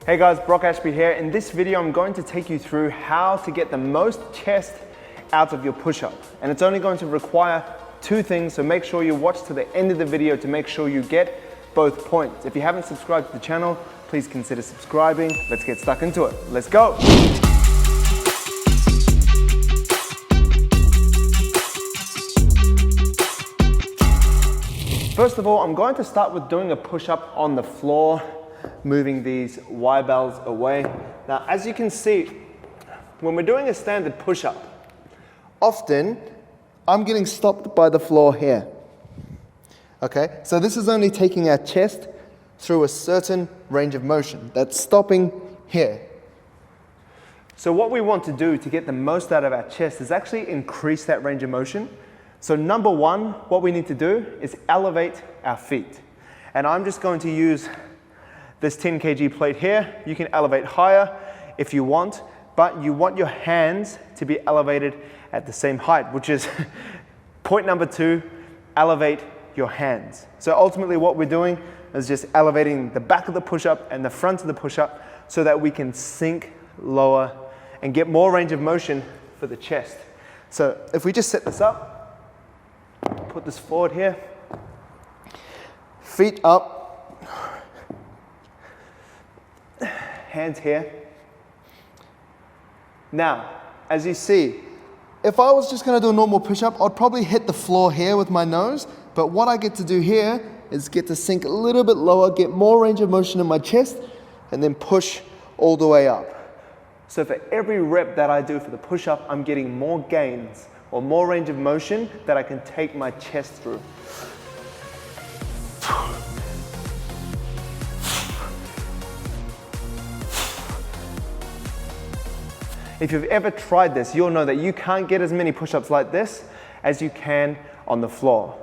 Hey guys, Brock Ashby here. In this video, I'm going to take you through how to get the most chest out of your push-up. And it's only going to require two things, so make sure you watch to the end of the video to make sure you get both points. If you haven't subscribed to the channel, please consider subscribing. Let's get stuck into it. Let's go. First of all, I'm going to start with doing a push-up on the floor, moving these Y-bells away. Now, as you can see, when we're doing a standard push-up, often I'm getting stopped by the floor here. Okay, so this is only taking our chest through a certain range of motion. That's stopping here. So what we want to do to get the most out of our chest is actually increase that range of motion. So number one, what we need to do is elevate our feet. And I'm just going to use this 10 kg plate here. You can elevate higher if you want, but you want your hands to be elevated at the same height, which is point number two, elevate your hands. So ultimately what we're doing is just elevating the back of the push-up and the front of the push-up so that we can sink lower and get more range of motion for the chest. So if we just set this up, put this forward here, feet up, hands here. Now, as you see, if I was just going to do a normal push-up, I'd probably hit the floor here with my nose, but what I get to do here is get to sink a little bit lower, get more range of motion in my chest, and then push all the way up. So for every rep that I do for the push-up, I'm getting more gains or more range of motion that I can take my chest through. If you've ever tried this, you'll know that you can't get as many push-ups like this as you can on the floor.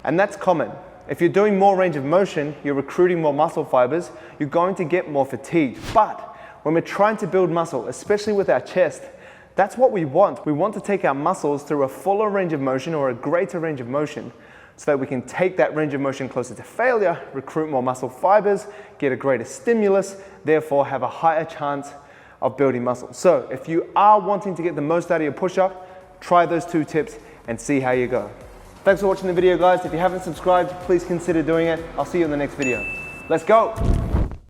And that's common. If you're doing more range of motion, you're recruiting more muscle fibers, you're going to get more fatigued. But when we're trying to build muscle, especially with our chest, that's what we want. We want to take our muscles through a fuller range of motion or a greater range of motion so that we can take that range of motion closer to failure, recruit more muscle fibers, get a greater stimulus, therefore have a higher chance of building muscle. So if you are wanting to get the most out of your push-up, try those two tips and see how you go. Thanks for watching the video, guys. If you haven't subscribed, please consider doing it. I'll see you in the next video. Let's go.